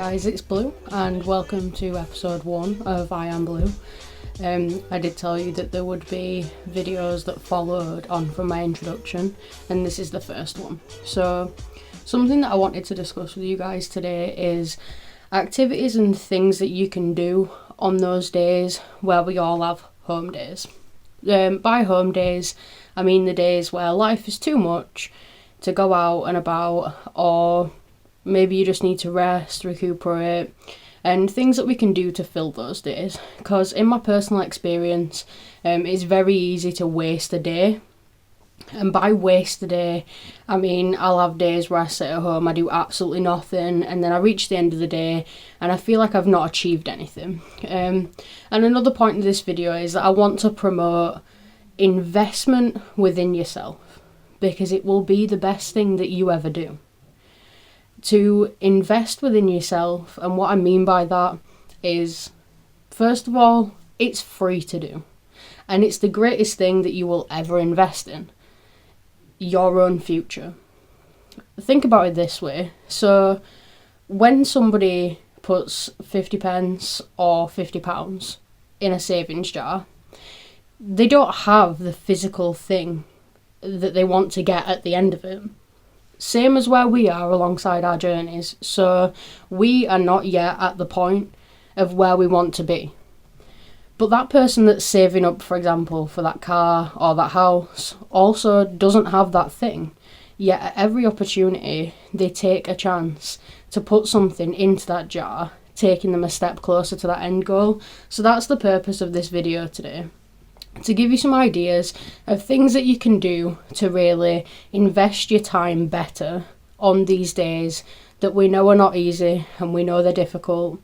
guys, it's Blue and welcome to episode 1 of IamBlue. I did tell you that there would be videos that followed on from my introduction, and this is the first one. So something that I wanted to discuss with you guys today is activities and things that you can do on those days where we all have home days. By home days, I mean the days where life is too much to go out and about, or maybe you just need to rest, recuperate, and things that we can do to fill those days. Because in my personal experience, it's very easy to waste a day. And by waste a day, I mean I'll have days where I sit at home, I do absolutely nothing, and then I reach the end of the day and I feel like I've not achieved anything. And another point of this video is that I want to promote investment within yourself, because it will be the best thing that you ever do. To invest within yourself, and what I mean by that is, first of all, it's free to do, and it's the greatest thing that you will ever invest in, your own future. Think about it this way. So when somebody puts 50p or £50 in a savings jar, they don't have the physical thing that they want to get at the end of it. Same as where we are alongside our journeys. So we are not yet at the point of where we want to be. But that person that's saving up, for example, for that car or that house also doesn't have that thing. Yet at every opportunity, they take a chance to put something into that jar, taking them a step closer to that end goal. So that's the purpose of this video today. To give you some ideas of things that you can do to really invest your time better on these days that we know are not easy and we know they're difficult.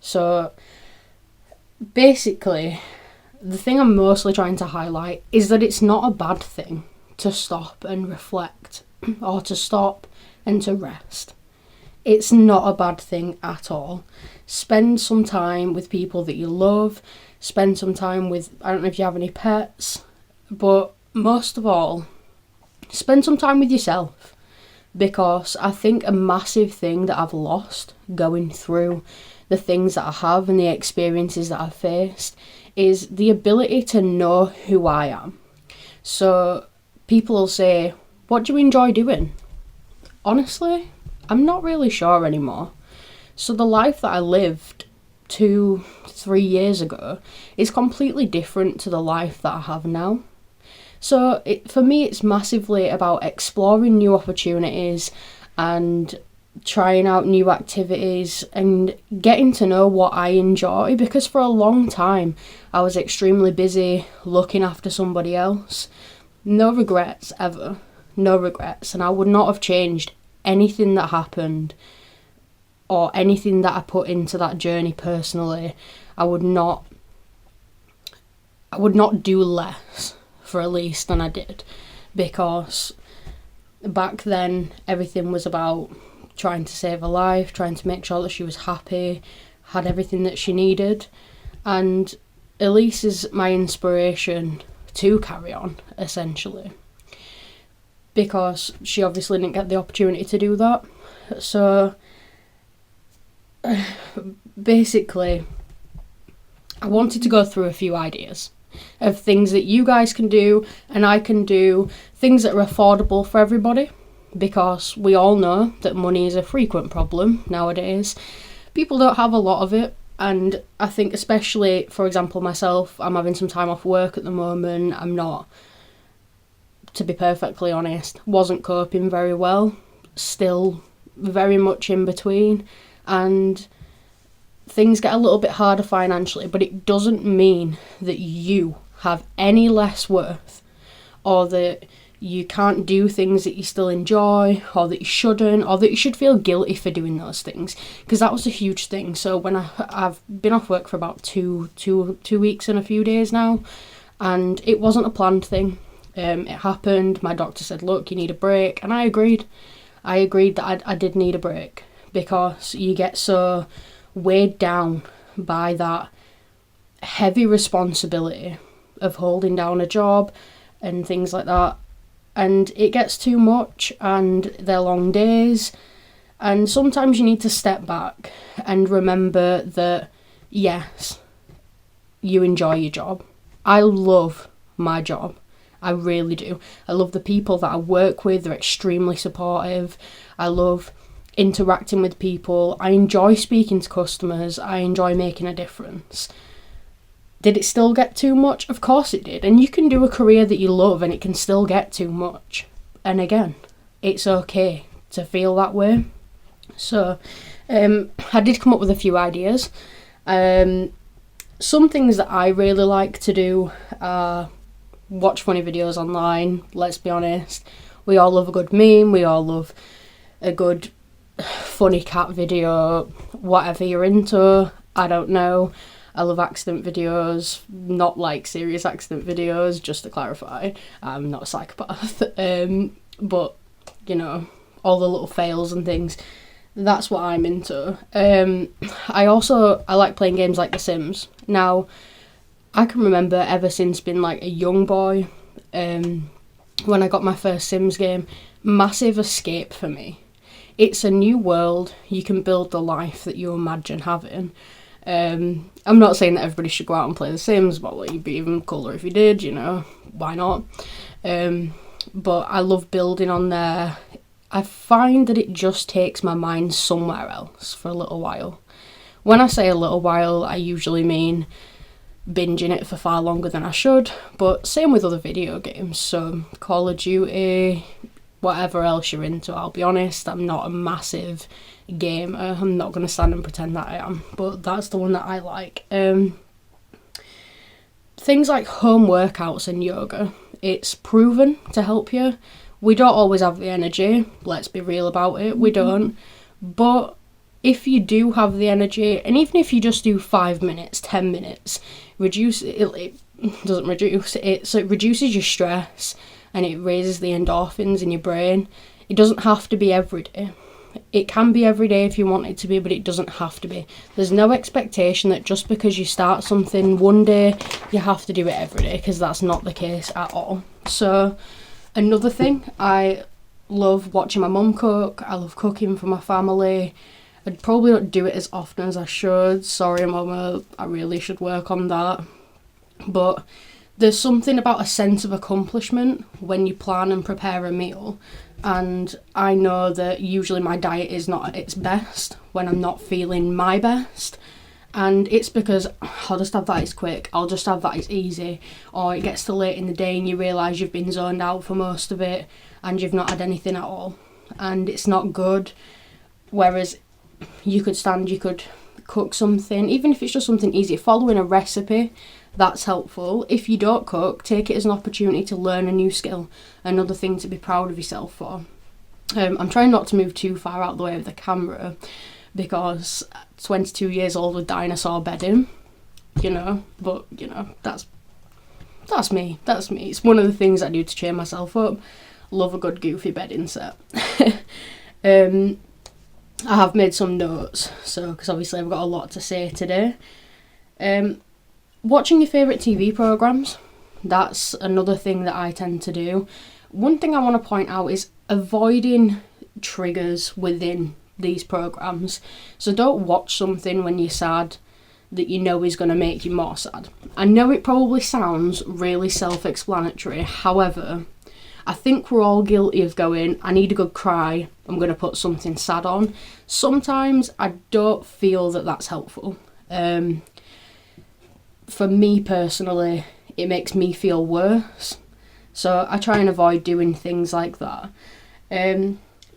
So basically, the thing I'm mostly trying to highlight is that it's not a bad thing to stop and reflect, or to stop and to rest. It's not a bad thing at all. Spend some time with people that you love. Spend some time with, I don't know if you have any pets, but most of all, spend some time with yourself. Because I think a massive thing that I've lost going through the things that I have and the experiences that I've faced is the ability to know who I am. So people will say, what do you enjoy doing? Honestly, I'm not really sure anymore. So the life that I lived 2-3 years ago is completely different to the life that I have now. So for me, it's massively about exploring new opportunities and trying out new activities and getting to know what I enjoy, because for a long time I was extremely busy looking after somebody else. No regrets ever, no regrets, and I would not have changed anything that happened or anything that I put into that journey personally. I would not do less for at least than I did, because back then everything was about trying to save her life, trying to make sure that she was happy, had everything that she needed. And Elise is my inspiration to carry on, essentially, because she obviously didn't get the opportunity to do that. So basically, I wanted to go through a few ideas of things that you guys can do and I can do, things that are affordable for everybody, because we all know that money is a frequent problem nowadays. People don't have a lot of it, and I think especially, for example, myself, I'm having some time off work at the moment. I'm not, to be perfectly honest, wasn't coping very well, still very much in between, and things get a little bit harder financially, but it doesn't mean that you have any less worth, or that you can't do things that you still enjoy, or that you shouldn't, or that you should feel guilty for doing those things, because that was a huge thing. So when I've been off work for about two weeks and a few days now, and it wasn't a planned thing. It happened. My doctor said, look, you need a break, and I agreed that I did need a break, because you get so weighed down by that heavy responsibility of holding down a job and things like that, and it gets too much, and they're long days, And sometimes you need to step back and remember that, yes, you enjoy your job. I love my job. I really do. I love the people that I work with. They're extremely supportive. I love interacting with people. I enjoy speaking to customers. I enjoy making a difference. Did it still get too much? Of course it did. And you can do a career that you love and it can still get too much. And again, it's okay to feel that way. So I did come up with a few ideas. Some things that I really like to do are watch funny videos online. Let's be honest, we all love a good meme, we all love a good funny cat video, whatever you're into. I don't know, I love accident videos, not like serious accident videos, just to clarify. I'm not a psychopath. But you know, all the little fails and things, that's what I'm into. I like playing games like The Sims. Now, I can remember ever since being like a young boy, when I got my first Sims game, massive escape for me. It's a new world, you can build the life that you imagine having. I'm not saying that everybody should go out and play The Sims, but like, it'd be even cooler if you did, you know, why not? But I love building on there. I find that it just takes my mind somewhere else for a little while. When I say a little while, I usually mean binging it for far longer than I should, but same with other video games. So Call of Duty, whatever else you're into. I'll be honest, I'm not a massive gamer. I'm not going to stand and pretend that I am, but that's the one that I like. Things like home workouts and yoga, it's proven to help you. We don't always have the energy, let's be real about it, we don't. But if you do have the energy, and even if you just do 5 minutes, 10 minutes, it doesn't reduce it, so it reduces your stress and it raises the endorphins in your brain. It doesn't have to be every day. It can be every day if you want it to be, but it doesn't have to be. There's no expectation that just because you start something one day, you have to do it every day, because that's not the case at all. So another thing, I love watching my mum cook. I love cooking for my family. I probably don't do it as often as I should. Sorry, Mama, I really should work on that. But there's something about a sense of accomplishment when you plan and prepare a meal. And I know that usually my diet is not at its best when I'm not feeling my best. And it's because I'll just have that, it's quick, I'll just have that, it's easy. Or it gets to late in the day and you realise you've been zoned out for most of it and you've not had anything at all. And it's not good. Whereas you could cook something, even if it's just something easy, following a recipe, that's helpful. If you don't cook, take it as an opportunity to learn a new skill, another thing to be proud of yourself for. I'm trying not to move too far out the way of the camera, because 22 years old with dinosaur bedding, you know, but you know, that's me. It's one of the things I do to cheer myself up. Love a good goofy bedding set. I have made some notes, so because obviously I've got a lot to say today. Watching your favourite TV programmes, that's another thing that I tend to do. One thing I want to point out is avoiding triggers within these programmes. So don't watch something when you're sad that you know is going to make you more sad. I know it probably sounds really self-explanatory, however, I think we're all guilty of going, I need a good cry, I'm going to put something sad on. Sometimes I don't feel that that's helpful. For me personally, it makes me feel worse. So I try and avoid doing things like that.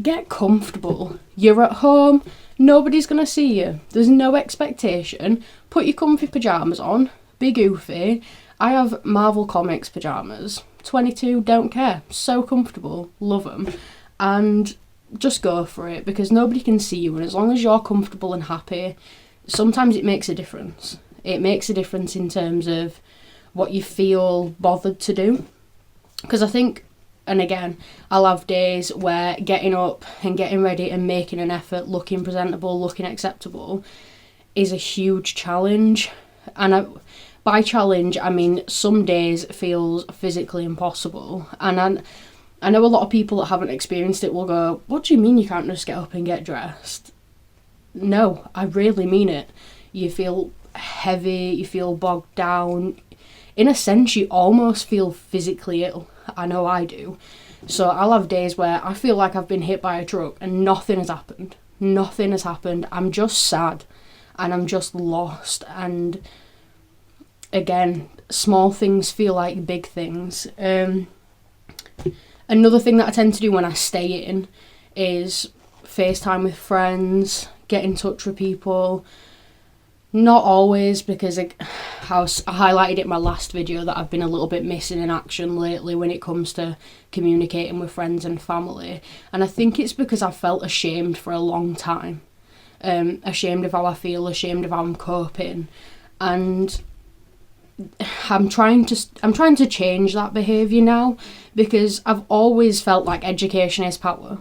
Get comfortable. You're at home, nobody's going to see you. There's no expectation. Put your comfy pyjamas on, be goofy. I have Marvel Comics pyjamas. 22, don't care. So comfortable, love them. And just go for it, because nobody can see you, and as long as you're comfortable and happy, sometimes it makes a difference. It makes a difference in terms of what you feel bothered to do. Because I think, and again, I'll have days where getting up and getting ready and making an effort, looking presentable, looking acceptable, is a huge challenge. And by challenge, I mean some days it feels physically impossible. And I know a lot of people that haven't experienced it will go, what do you mean you can't just get up and get dressed? No, I really mean it. You feel heavy, you feel bogged down. In a sense, you almost feel physically ill. I know I do. So I'll have days where I feel like I've been hit by a truck and nothing has happened. Nothing has happened. I'm just sad and I'm just lost. And again, small things feel like big things. Another thing that I tend to do when I stay in is FaceTime with friends, get in touch with people. Not always, because I highlighted it in my last video that I've been a little bit missing in action lately when it comes to communicating with friends and family. And I think it's because I've felt ashamed for a long time. Ashamed of how I feel, ashamed of how I'm coping. And I'm trying to change that behaviour now, because I've always felt like education is power.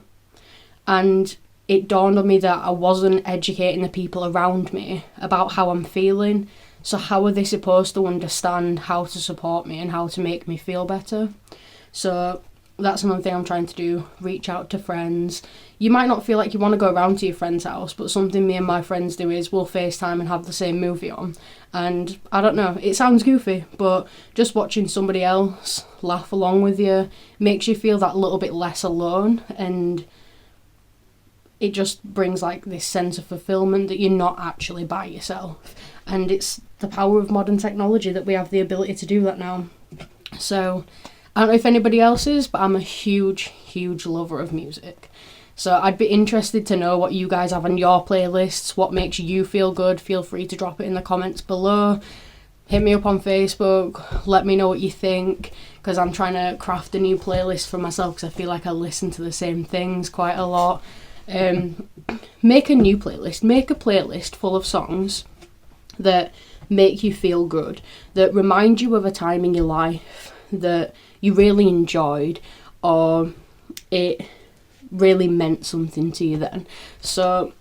And it dawned on me that I wasn't educating the people around me about how I'm feeling. So how are they supposed to understand how to support me and how to make me feel better? So that's another thing I'm trying to do, reach out to friends. You might not feel like you want to go around to your friend's house, but something me and my friends do is we'll FaceTime and have the same movie on. And I don't know, it sounds goofy, but just watching somebody else laugh along with you makes you feel that little bit less alone, and it just brings like this sense of fulfillment that you're not actually by yourself. And it's the power of modern technology that we have the ability to do that now. So I don't know if anybody else is, but I'm a huge lover of music. So I'd be interested to know what you guys have on your playlists, what makes you feel good. Feel free to drop it in the comments below. Hit me up on Facebook, let me know what you think, because I'm trying to craft a new playlist for myself, because I feel like I listen to the same things quite a lot. Make a new playlist. Make a playlist full of songs that make you feel good, that remind you of a time in your life that you really enjoyed, or it really meant something to you then. So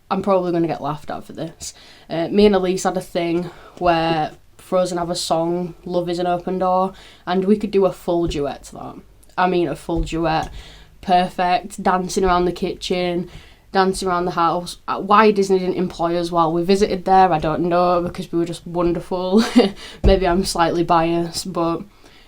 I'm probably going to get laughed at for this. Me and Elise had a thing where Frozen have a song, Love is an Open Door, and we could do a full duet to that. I mean, a full duet. Perfect, dancing around the kitchen, dancing around the house. Why Disney didn't employ us while we visited there, I don't know, because we were just wonderful. Maybe I'm slightly biased, but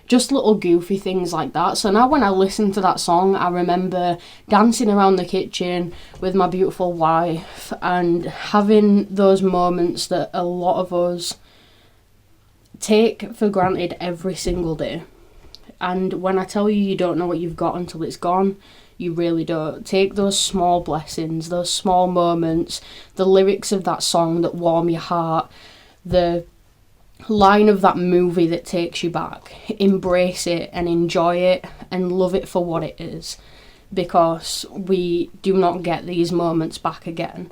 just little goofy things like that. So now when I listen to that song, I remember dancing around the kitchen with my beautiful wife and having those moments that a lot of us take for granted every single day. And when I tell you, you don't know what you've got until it's gone, you really don't. Take those small blessings, those small moments, the lyrics of that song that warm your heart, the line of that movie that takes you back. Embrace it and enjoy it and love it for what it is, because we do not get these moments back again.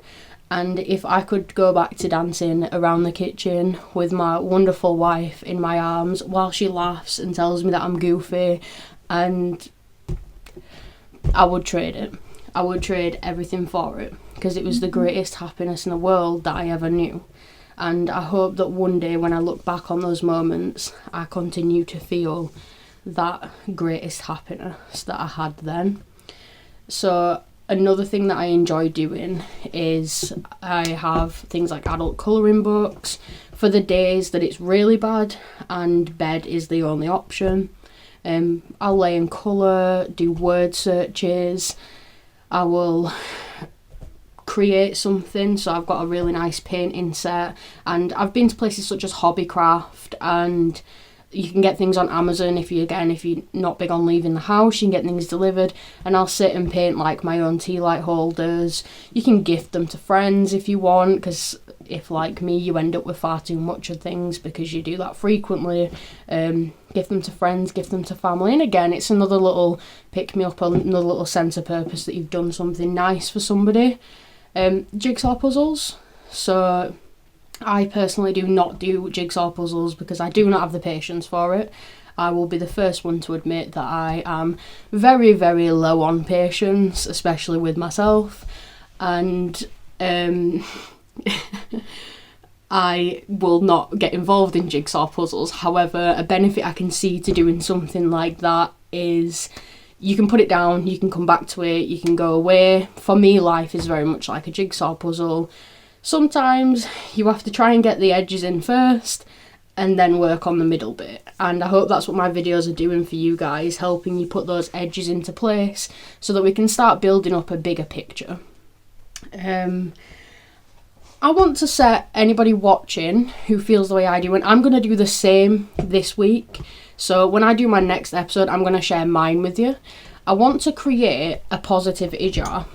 And if I could go back to dancing around the kitchen with my wonderful wife in my arms while she laughs and tells me that I'm goofy, and I would trade it. I would trade everything for it, because it was the greatest happiness in the world that I ever knew. And I hope that one day when I look back on those moments, I continue to feel that greatest happiness that I had then. So another thing that I enjoy doing is I have things like adult colouring books for the days that it's really bad and bed is the only option. I'll lay in colour, do word searches, I will create something. So I've got a really nice painting set, and I've been to places such as Hobbycraft, and you can get things on Amazon if you're not big on leaving the house. You can get things delivered, and I'll sit and paint like my own tea light holders. You can gift them to friends if you want, because if like me you end up with far too much of things because you do that frequently. Gift them to friends, gift them to family, and again it's another little pick me up, another little sense of purpose that you've done something nice for somebody. Jigsaw puzzles. So I personally do not do jigsaw puzzles because I do not have the patience for it. I will be the first one to admit that I am very, very low on patience, especially with myself, and I will not get involved in jigsaw puzzles. However, a benefit I can see to doing something like that is you can put it down, you can come back to it, you can go away. For me, life is very much like a jigsaw puzzle. Sometimes you have to try and get the edges in first and then work on the middle bit. And I hope that's what my videos are doing for you guys, helping you put those edges into place so that we can start building up a bigger picture. I want to set anybody watching who feels the way I do, and I'm going to do the same this week. So when I do my next episode, I'm going to share mine with you. I want to create a positivity jar.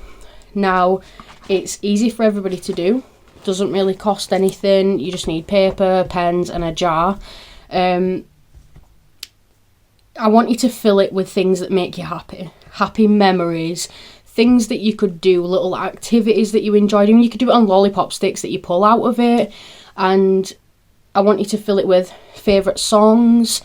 Now, it's easy for everybody to do. Doesn't really cost anything. You just need paper, pens and a jar. I want you to fill it with things that make you happy. Happy memories, things that you could do, little activities that you enjoy doing. You could do it on lollipop sticks that you pull out of it. And I want you to fill it with favourite songs,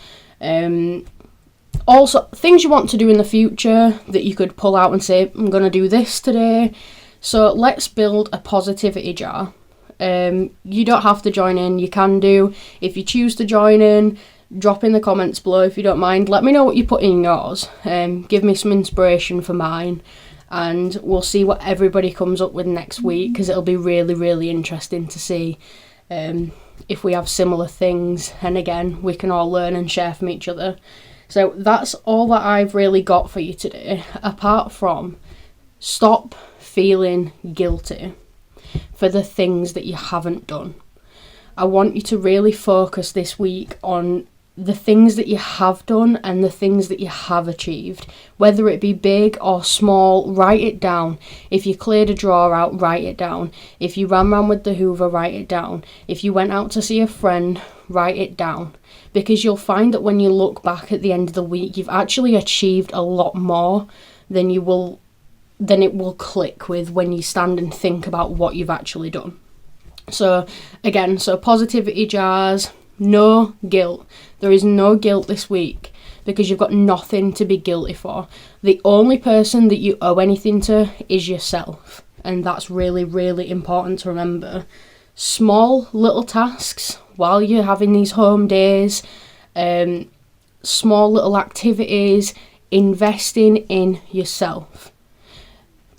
also things you want to do in the future that you could pull out and say, I'm going to do this today. So let's build a positivity jar. You don't have to join in, you can do. If you choose to join in, drop in the comments below if you don't mind. Let me know what you put in yours. Give me some inspiration for mine. And we'll see what everybody comes up with next week, because it'll be really, really interesting to see if we have similar things. And again, we can all learn and share from each other. So that's all that I've really got for you today, apart from stop feeling guilty for the things that you haven't done. I want you to really focus this week on the things that you have done and the things that you have achieved. Whether it be big or small, write it down. If you cleared a drawer out, write it down. If you ran round with the Hoover, write it down. If you went out to see a friend, write it down. Because you'll find that when you look back at the end of the week, you've actually achieved a lot more than it will click with when you stand and think about what you've actually done. So again, positivity jars, no guilt. There is no guilt this week because you've got nothing to be guilty for. The only person that you owe anything to is yourself. And that's really, really important to remember. Small little tasks while you're having these home days, small little activities, investing in yourself.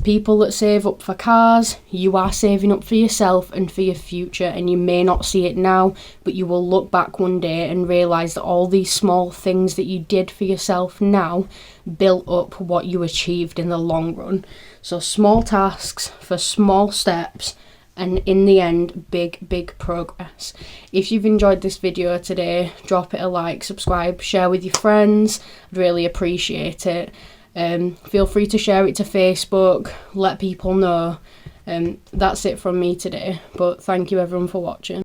People that save up for cars, you are saving up for yourself and for your future, and you may not see it now, but you will look back one day and realise that all these small things that you did for yourself now built up what you achieved in the long run. So small tasks for small steps, and in the end, big progress. If you've enjoyed this video today, drop it a like, subscribe, share with your friends. I'd really appreciate it. Feel free to share it to Facebook, let people know. That's it from me today, but thank you everyone for watching.